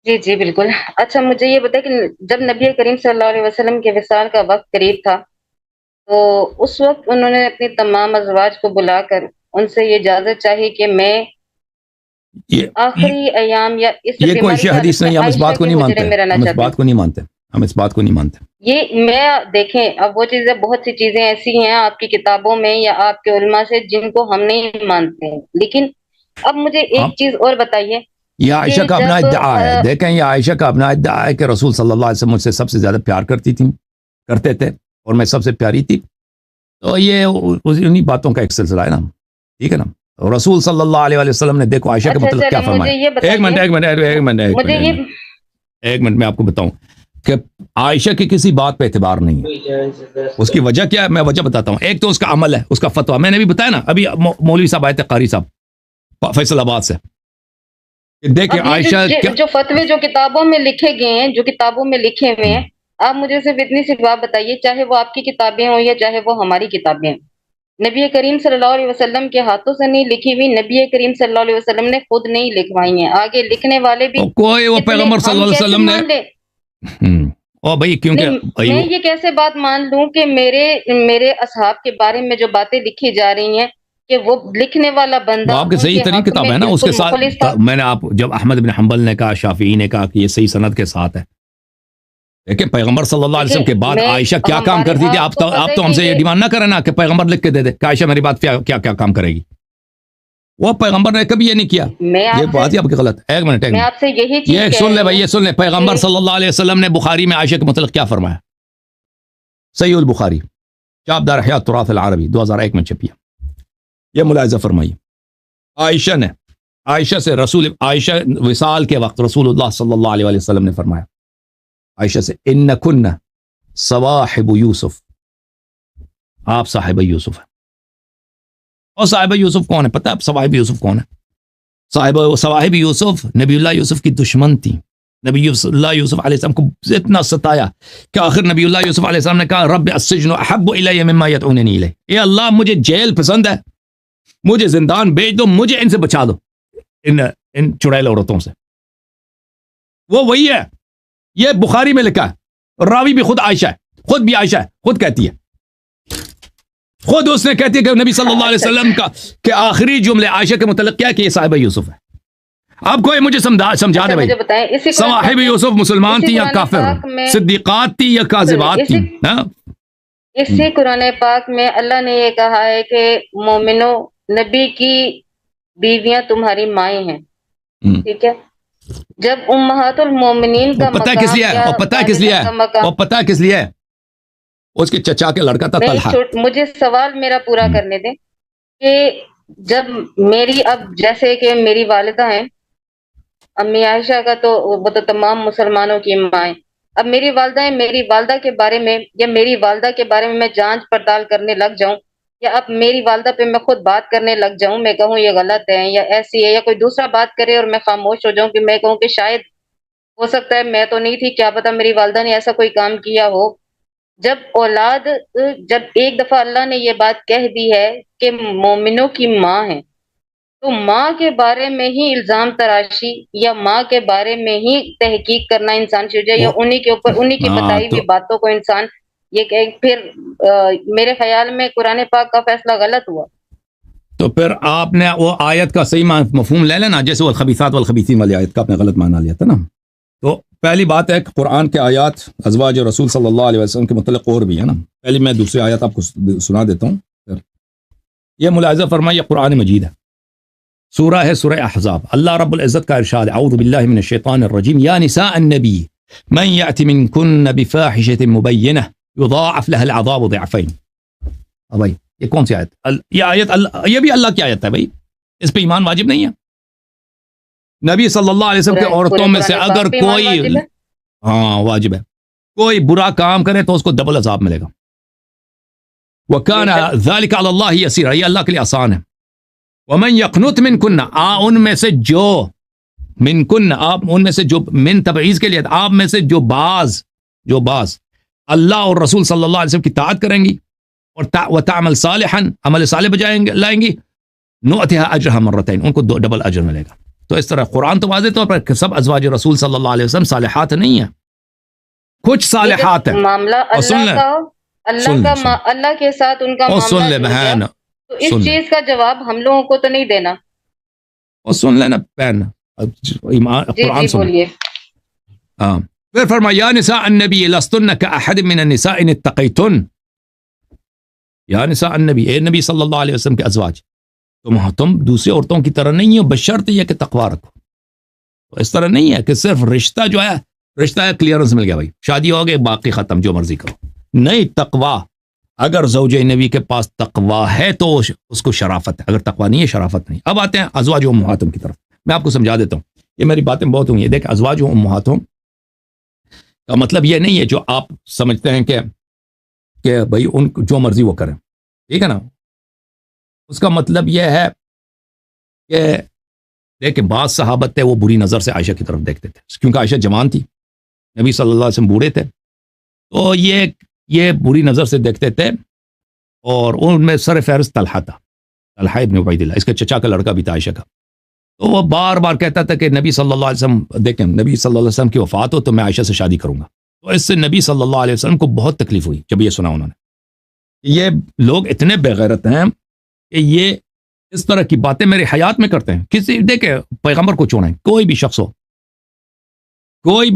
جی جی بالکل. اچھا مجھے یہ بتائیں کہ جب نبی کریم صلی اللہ علیہ وسلم کے وصال کا وقت قریب تھا تو اس وقت انہوں نے اپنی تمام ازواج کو بلا کر ان سے یہ اجازت چاہی کہ میں یہ آخری ایام یا اس یہ کوئی بیماری شیء کی حدیث حالت میں نہیں، ہم اس عائشہ بات کو کے نہیں حجرے مانتے، میں رہنا ہم اس چاہتی ہوں. بات کو نہیں مانتے، ہم اس بات کو نہیں مانتے. یہ میں دیکھیں اب وہ چیزیں بہت سی چیزیں ایسی ہیں آپ کی کتابوں میں یا آپ کے علماء سے جن کو ہم نہیں مانتے ہیں، لیکن اب مجھے ہم ایک چیز اور بتائیے یہ عائشہ کہ کا اپنا جب ادعا ہے، دیکھیں یہ عائشہ کا اپنا ادعا ہے کہ رسول صلی اللہ علیہ وسلم مجھ سے سب سے زیادہ پیار کرتی تھیں، کرتے تھے، اور میں سب سے پیاری تھی. تو یہ انہی باتوں کا ایک سلسلہ ہے نا، ٹھیک ہے نا. اور رسول صلی اللہ علیہ وسلم نے دیکھو عائشہ کے اچھا متعلق کیا چلے مجھے فرمایا. یہ ایک منٹ بتائیے ایک منٹ ایک منٹ ایک مجھے منٹ یہ ایک منٹ میں آپ کو بتاؤں کہ عائشہ کی کسی بات پہ اعتبار نہیں ہے. اس کی وجہ کیا ہے میں وجہ بتاتا ہوں. ایک تو اس کا عمل ہے، اس کا فتویٰ میں نے بھی بتایا نا، ابھی مولوی صاحب آئے تھے، قاری صاحب فیصل آباد سے. دیکھیں اب یہ عائشہ کیا جو فتوے جو کتابوں میں لکھے گئے ہیں، جو کتابوں میں لکھے ہوئے ہیں، آپ مجھے صرف اتنی سی بات بتائیے، چاہے وہ آپ کی کتابیں ہوں یا چاہے وہ ہماری کتابیں ہیں، نبی کریم صلی اللہ علیہ وسلم کے ہاتھوں سے نہیں لکھی ہوئی، نبی کریم صلی اللہ علیہ وسلم نے خود نہیں لکھوائی ہیں. آگے لکھنے والے بھی کوئی وہ کتنے، پیغمبر صلی ہم اللہ علیہ کیسے وسلم نے مان لیں؟ او بھائی کیونکہ نہیں بھائی میں یہ کیسے بات مان لوں کہ میرے اصحاب کے بارے میں جو باتیں لکھی جا رہی ہیں کہ وہ لکھنے والا بندہ وہ آپ کے ان صحیح کے ترین حق کتاب میں ہے نا، اس کے بالکل ساتھ مخلص تھا. میں نے آپ جب احمد بن حنبل نے کہا، شافعی نے کہا کہ یہ صحیح سند کے ساتھ ہے. لیکن پیغمبر صلی اللہ علیہ وسلم کے بعد عائشہ کیا کام کرتی تھی؟ آپ تو ہم سے یہ ڈیمانڈ نہ کریں نا کہ پیغمبر لکھ کے دے دے کہ عائشہ میری بات کیا کیا کام کرے گی. وہ پیغمبر نے کبھی یہ نہیں کیا. یہ بات ہی آپ کی غلط ہے. ایک منٹ میں آپ سے یہی یہ چیز سن لے بھائی، یہ سن لے. پیغمبر صلی اللہ علیہ وسلم نے بخاری میں عائشہ کے متعلق کیا فرمایا؟ صحیح البخاری چاپ دار احیاء التراث العربی 2001 میں چھپی ہے. یہ ملاحظہ فرمائیے، عائشہ سے عائشہ وصال کے وقت رسول اللہ صلی اللہ علیہ وسلم نے فرمایا عائشہ سے، انکن صواحب یوسف، آپ صاحب یوسف ہیں. اور صاحب یوسف کون ہے پتہ ہے؟ صواحب یوسف کون ہے؟ صواحب یوسف نبی اللہ یوسف کی دشمن تھی. نبی اللہ یوسف علیہ السلام کو اتنا ستایا کہ آخر نبی اللہ یوسف علیہ السلام نے کہا رب السجن احب الی مما یدعوننی الیہ، اے اللہ مجھے جیل پسند ہے، مجھے زندان بھیج دو، مجھے ان سے بچا دو، ان چڑیل عورتوں سے. وہ وہی ہے، یہ بخاری میں لکھا ہے، راوی بھی خود عائشہ ہے، خود بھی عائشہ ہے، خود کہتی ہے، خود اس نے کہتی ہے کہ نبی صلی اللہ علیہ وسلم کا کہ آخری جملے عائشہ کے متعلق کیا کہ یہ صاحبہ یوسف ہے. آپ کو یہ مجھے سمجھا دے بھائی، صواحب یوسف مسلمان تھی یا کافر، صدیقات تھی یا کاذبات تھی؟ اسی قرآن پاک میں اللہ نے یہ کہا ہے کہ مومنو نبی کی بیویاں تمہاری مائیں ہیں، ٹھیک ہے. جب امہات المومنین کا پتہ کس لیے ہے؟ اور پتہ کس لیے ہے؟ اور پتہ کس لیے ہے؟ اس کے چچا کے لڑکا تھا طلحہ. مجھے سوال میرا پورا کرنے دیں کہ جب میری اب جیسے کہ میری والدہ ہیں، امی عائشہ کا تو وہ تو تمام مسلمانوں کی مائیں، اب میری والدہ ہیں، میری والدہ کے بارے میں یا میری والدہ کے بارے میں جانچ پڑتال کرنے لگ جاؤں، یا اب میری والدہ پہ میں خود بات کرنے لگ جاؤں، میں کہوں یہ غلط ہے یا ایسی ہے، یا کوئی دوسرا بات کرے اور میں خاموش ہو جاؤں کہ میں کہوں کہ شاید ہو سکتا ہے میں تو نہیں تھی، کیا پتا میری والدہ نے ایسا کوئی کام کیا ہو. جب ایک دفعہ اللہ نے یہ بات کہہ دی ہے کہ مومنوں کی ماں ہے، تو ماں کے بارے میں ہی الزام تراشی یا ماں کے بارے میں ہی تحقیق کرنا انسان سے ہو جائے، یا انہی کی بتائی ہوئی باتوں کو انسان یہ کہ پھر میرے خیال میں قرآن پاک کا فیصلہ غلط ہوا. تو پھر آپ نے وہ آیت کا صحیح مفہوم لے لینا، جیسے وہ الخبیثات والخبیثین والی آیت کا آپ نے غلط معنی لیا تھا نا. تو پہلی بات ہے کہ قرآن کے آیات ازواج رسول صلی اللہ علیہ وسلم کے متعلق اور بھی ہے نا. پہلے میں دوسری آیات آپ کو سنا دیتا ہوں. یہ ملاحظہ فرمائیے، قرآن مجید ہے، سورہ ہے سورہ احزاب. اللہ رب العزت کا ارشاد، اعوذ باللہ من الشیطان الرجیم، یا نساء النبی من یأت منکن بفاحشۃ مبینہ یضاعف لها العذاب ضعفین. بھائی یہ کون سی آیت؟ یہ آیت یہ بھی اللہ کی آیت ہے بھائی، اس پہ ایمان واجب نہیں ہے. نبی صلی اللہ علیہ وسلم کے عورتوں میں سے اگر کوئی واجب ہے، کوئی برا کام کرے تو اس کو ڈبل عذاب ملے گا. وَكَانَ ذَلِكَ عَلَى اللَّهِ يَسِيرًا، یہ اللہ کے لیے آسان ہے. وَمَنْ يَقْنُتْ مِنْكُنَّ، ان میں سے جو منکن، آپ ان میں سے جو من تبعیض کے لیے، آپ میں سے جو بعض اللہ اور رسول صلی اللہ علیہ وسلم کی اطاعت کریں گی اور وَتَعْمَلْ صَالِحًا، عمل صالح بجائیں لائیں گی، نُؤْتِهَا أَجْرَهَا مَرَّتَيْنِ، ان کو ڈبل اجر ملے گا. تو اس طرح قرآن تو واضح طور پر کہ سب ازواج رسول صلی اللہ علیہ وسلم صالحات نہیں ہیں، کچھ صالحات ہیں. معاملہ اور سن لیں، اللہ کے ساتھ ان کا اور سن لے معاملہ بہن، تو اس چیز کا جواب ہم لوگوں کو تو نہیں دینا. اور سن لینا بہن، قرآن سن. بولیے. ہاں پھر فرمایا یا نساء النبی لستن کاحد من النساء ان اتقیتن. یا نساء النبی، اے نبی صلی اللہ علیہ وسلم کے ازواج، تم دوسری عورتوں کی طرح نہیں ہو بشرط یہ کہ تقوی رکھو. تو اس طرح نہیں ہے کہ صرف رشتہ جو ہے، رشتہ ہے کلیئرنس مل گیا بھائی، شادی ہو گئی باقی ختم، جو مرضی کرو. نہیں، تقوی. اگر زوج نبی کے پاس تقوی ہے تو اس کو شرافت ہے، اگر تقوی نہیں ہے شرافت نہیں. اب آتے ہیں ازواج امہاتم کی طرف. میں آپ کو سمجھا دیتا ہوں، یہ میری باتیں بہت ہوئی ہیں. دیکھ، ازواج امہاتم کا مطلب یہ نہیں ہے جو آپ سمجھتے ہیں کہ بھائی ان جو مرضی وہ کریں، ٹھیک ہے نا. اس کا مطلب یہ ہے کہ دیکھیں بعض صحابت تھے وہ بری نظر سے عائشہ کی طرف دیکھتے تھے، کیونکہ عائشہ جوان تھی، نبی صلی اللہ علیہ وسلم بوڑھے تھے، تو یہ بری نظر سے دیکھتے تھے. اور ان میں سر فہرست طلحہ تھا، طلحہ ابن عبید اللہ، اس کے چچا کا لڑکا بھی تھا عائشہ کا. تو وہ بار بار کہتا تھا کہ نبی صلی اللہ علیہ وسلم، دیکھیں نبی صلی اللہ علیہ وسلم کی وفات ہو تو میں عائشہ سے شادی کروں گا. تو اس سے نبی صلی اللہ علیہ وسلم کو بہت تکلیف ہوئی جب یہ سنا انہوں نے. یہ لوگ اتنے بے غیرت ہیں کہ یہ اس طرح کی باتیں میری حیات میں کرتے ہیں. کسی دیکھیں پیغمبر کو چھوڑیں، کوئی بھی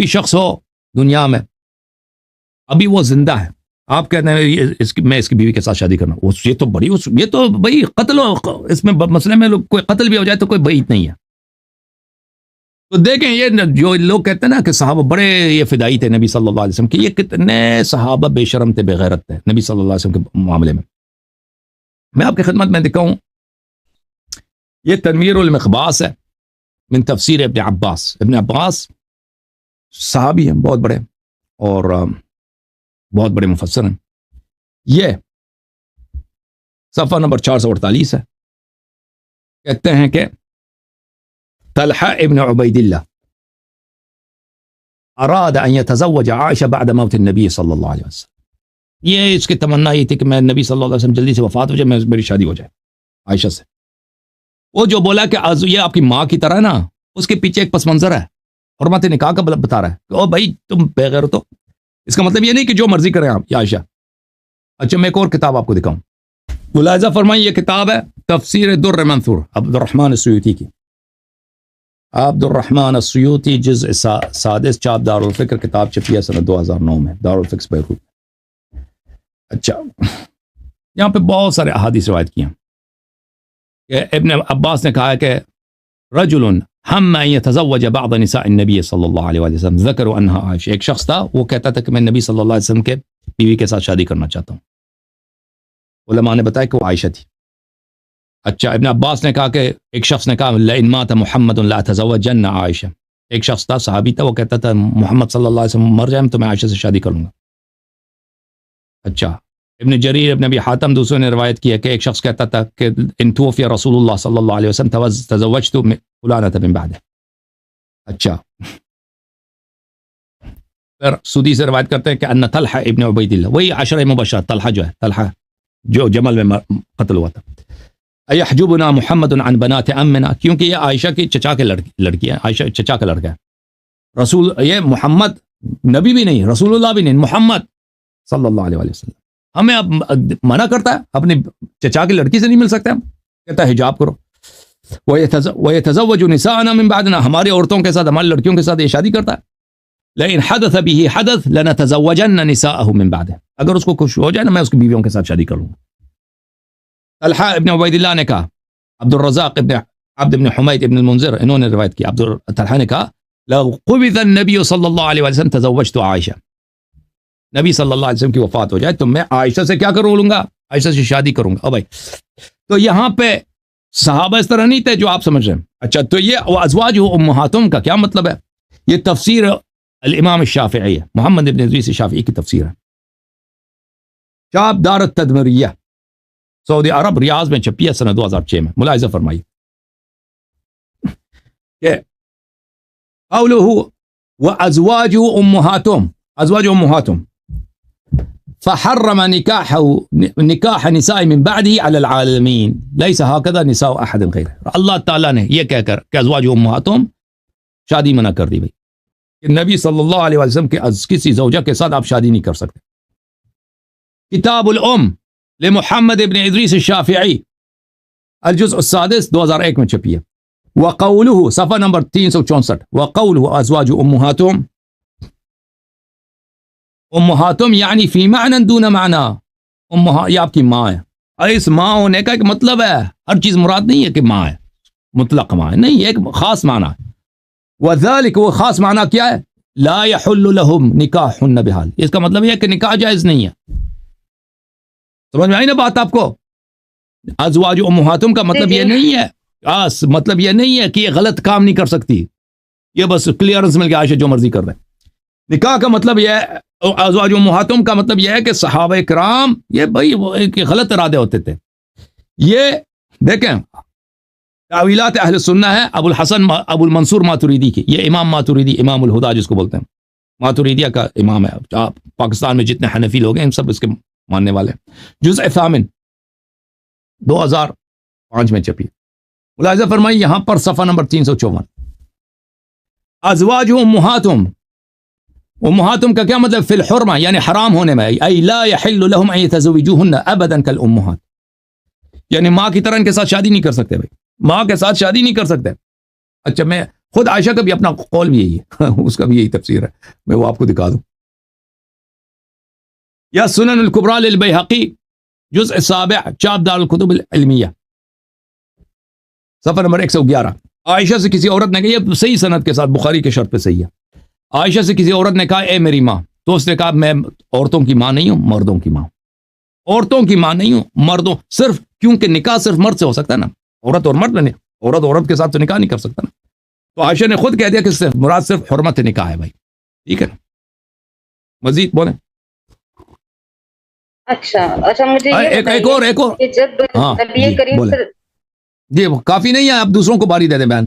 شخص ہو دنیا میں، ابھی وہ زندہ ہے، آپ کہتے ہیں میں اس کی بیوی کے ساتھ شادی کرنا، یہ تو بھائی قتل ہو، اس میں مسئلے میں کوئی قتل بھی ہو جائے تو کوئی بعید نہیں ہے. تو دیکھیں یہ جو لوگ کہتے ہیں نا کہ صحابہ بڑے یہ فدائی تھے نبی صلی اللہ علیہ وسلم کے، یہ کتنے صحابہ بے شرم تھے، بے غیرت تھے نبی صلی اللہ علیہ وسلم کے معاملے میں. میں آپ کی خدمت میں دکھاؤں، یہ تنویر المقباس ہے من تفسیر ابن عباس. ابن عباس صحابی ہیں بہت بڑے اور بہت بڑے مفسر ہیں. یہ صفحہ نمبر 448 ہے. کہتے ہیں کہ طلحہ ابن عبید اللہ اراد ان يتزوج عائشہ بعد موت النبی صلی اللہ علیہ وسلم. یہ اس کی تمنا یہ تھی کہ میں نبی صلی اللہ علیہ وسلم جلدی سے وفات ہو جائے، میری شادی ہو جائے عائشہ سے. وہ جو بولا کہ یہ آپ کی ماں کی طرح نا، اس کے پیچھے ایک پس منظر ہے، حرمت نکاح کا بتا رہا ہے کہ او بھائی تم بے غیرت ہو. اس کا مطلب یہ نہیں کہ جو مرضی کریں آپ یا عائشہ. اچھا میں ایک اور کتاب آپ کو دکھاؤں، ملاحظہ فرمائیں، یہ کتاب ہے تفسیر در منثور عبد الرحمن السیوطی کی. عبد الرحمن السیوطی جزء سادس، چاپ دارالفکر، کتاب چھپی ہے سنہ 2009 میں، دارالفکر بیروت. اچھا یہاں پہ بہت سارے احادیث روایت کیا کہ ابن عباس نے کہا کہ رجل ہم ان يتزوج بعض نساء النبی صلی اللہ علیہ وسلم ذکروا انها عائشہ. ایک شخص تھا وہ کہتا تھا کہ میں نبی صلی اللہ علیہ وسلم کے بیوی کے ساتھ شادی کرنا چاہتا ہوں. علماء نے بتایا کہ وہ عائشہ تھی. اچھا ابن عباس نے کہا کہ ایک شخص نے کہا لئن مات محمد لا اتزوجن عائشہ. ایک شخص تھا صحابی تھا، وہ کہتا تھا محمد صلی اللہ علیہ وسلم مر جائیں تو میں عائشہ سے شادی کروں گا. اچھا ابن جریر ابن ابی حاتم دوسروں نے روایت کی ہے کہ ایک شخص کہتا تھا کہ ان توفی رسول اللہ صلی اللہ علیہ وسلم تزوجت فلانۃ من بعد. اچھا پھر سودی سے روایت کرتے ہیں کہ ان طلحہ ابن عبید اللہ، وہی عشرہ مبشرہ طلحہ جو ہے، طلحہ جو جمل میں قتل ہوا تھا. ایحجبنا محمد عن بنات امنا، کیونکہ یہ عائشہ کی چچا کے لڑکی ہے، عائشہ چچا کا لڑکا ہے. رسول یہ محمد نبی بھی نہیں، رسول اللہ بھی نہیں، محمد صلی اللہ علیہ وسلم ہمیں اب منع کرتا ہے اپنے چچا کی لڑکی سے نہیں مل سکتے. ہم کہتا ہے حجاب کرو. وَيَتَزَوَّجُ نِسَاءَنَا مِن بَعْدِنَا، ہماری عورتوں کے ساتھ، ہماری لڑکیوں کے ساتھ یہ شادی کرتا ہے. لیکن حدث به حدث لنتزوجن نساءه من بعده، اگر اس کو خوش ہو جائے نا میں اس کی بیویوں کے ساتھ شادی کروں گا. طلحہ ابن عبید اللہ نے کہا، عبد الرزاق ابن عبد ابن حمید ابن المنذر انہوں نے روایت کی، طلحہ نے کہا لو قبض النبی صلی اللہ علیہ وسلم تزوجت عائشہ، نبی صلی اللہ علیہ وسلم کی وفات ہو جائے تو میں عائشہ سے کیا کروں لوں گا، عائشہ سے شادی کروں گا. او بھائی تو یہاں پہ صحابہ اس طرح نہیں تھے جو آپ سمجھ رہے ہیں. اچھا تو یہ ازواج امہاتم کا کیا مطلب ہے؟ یہ تفسیر الامام الشافعی ہے، محمد ابن ادریس شافعی کی تفسیر ہے، چاپ دار التدمریہ سعودی عرب ریاض میں چھپی ہے سنہ 2006 میں. ملاحظہ فرمائیے کہ قوله وازواج امہاتم، ازواج امہاتم فحرم نکاح نساء من بعده على العالمین لیس هكذا نساء احد غیرہ. اللہ تعالیٰ نے یہ کہہ کر کہ ازواج امہاتہم شادی منع کر دی بھائی کہ نبی صلی اللہ علیہ وسلم کے کسی زوجہ کے ساتھ آپ شادی نہیں کر سکتے. کتاب الام لمحمد ابن ادریس الشافعی الجزء السادس 2001 میں چھپی ہے. وقولہ صفحہ نمبر 364 وقولہ ازواج امہاتہم امہاتم یعنی فی معنی دون معنی. یہ آپ کی ماں ہے. اس ماں ہونے کا ایک مطلب ہے, ہر چیز مراد نہیں ہے کہ ماں ہے مطلق ماں ہے, نہیں, ایک خاص معنی ہے. وذالک وہ خاص معنی کیا ہے؟ لا یحل لہم نکاحن بحال. اس کا مطلب یہ ہے کہ نکاح جائز نہیں ہے. سمجھ میں آئی نا بات آپ کو؟ ازواج امہاتم کا مطلب یہ نہیں ہے, مطلب یہ نہیں ہے کہ یہ غلط کام نہیں کر سکتی, یہ بس کلیئرنس مل کے عائشہ جو مرضی کر دیں. نکاح کا مطلب یہ ہے, ازواج امہاتم کا مطلب یہ ہے کہ صحابہ کرام یہ بھائی غلط ارادے ہوتے تھے. یہ دیکھیں تعویلات اہل سنہ ہے ابو الحسن ابو المنصور ماتوریدی کی. یہ امام ماتوریدی امام الہدا جس کو بولتے ہیں, ماتوریدیہ کا امام ہے. پاکستان میں جتنے حنفی لوگ ہیں ان سب اس کے ماننے والے ہیں. جزء ثامن 2005 میں چھپی. ملاحظہ فرمائی یہاں پر صفحہ نمبر 354 ازواج امہاتم. امہاتم کا کیا مطلب؟ فی الحرمہ یعنی حرام ہونے میں, ای لا یحل لهم ان یتزوجوهن ابدا کالامہات, یعنی ماں کی طرح ان کے ساتھ شادی نہیں کر سکتے بھائی, ماں کے ساتھ شادی نہیں کر سکتے. اچھا میں خود عائشہ کا بھی اپنا قول بھی یہی ہے اس کا بھی یہی تفسیر ہے, میں وہ آپ کو دکھا دوں. یا سنن الکبریٰ للبیہقی جزء سابع چاپ دار الکتب العلمیہ صفحہ نمبر 111. عائشہ سے کسی عورت نے کہا, یہ صحیح سند کے ساتھ بخاری کے شرط پہ صحیح ہے, عائشہ سے کسی عورت نے کہا اے میری ماں, تو اس نے کہا میں عورتوں کی ماں نہیں ہوں, مردوں کی ماں, عورتوں کی ماں نہیں ہوں مردوں, صرف کیونکہ نکاح صرف مرد سے ہو سکتا ہے نا, عورت اور مرد میں نہیں, عورت کے ساتھ تو نکاح نہیں کر سکتا نا. تو عائشہ نے خود کہہ دیا کہ صرف مراد صرف حرمت نکاح ہے بھائی, ٹھیک ہے نا. مزید بولیں. اچھا مجھے ایک اور جب نبی کریم جی کافی نہیں ہے, آپ دوسروں کو باری دے دیں بہن,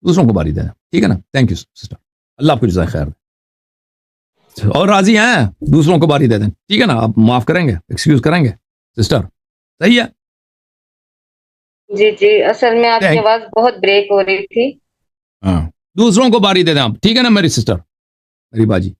دوسروں کو باری دے دیں, ٹھیک ہے نا. تھینک یو سسٹر, اللہ آپ کو جزائے خیر دے. اور راضی ہیں دوسروں کو باری دے دیں, ٹھیک ہے نا. آپ معاف کریں گے, ایکسکیوز کریں گے سسٹر, صحیح ہے. جی اصل میں آپ کی آواز بہت بریک ہو رہی تھی. ہاں دوسروں کو باری دے دیں آپ, ٹھیک ہے نا میری سسٹر, میری باجی.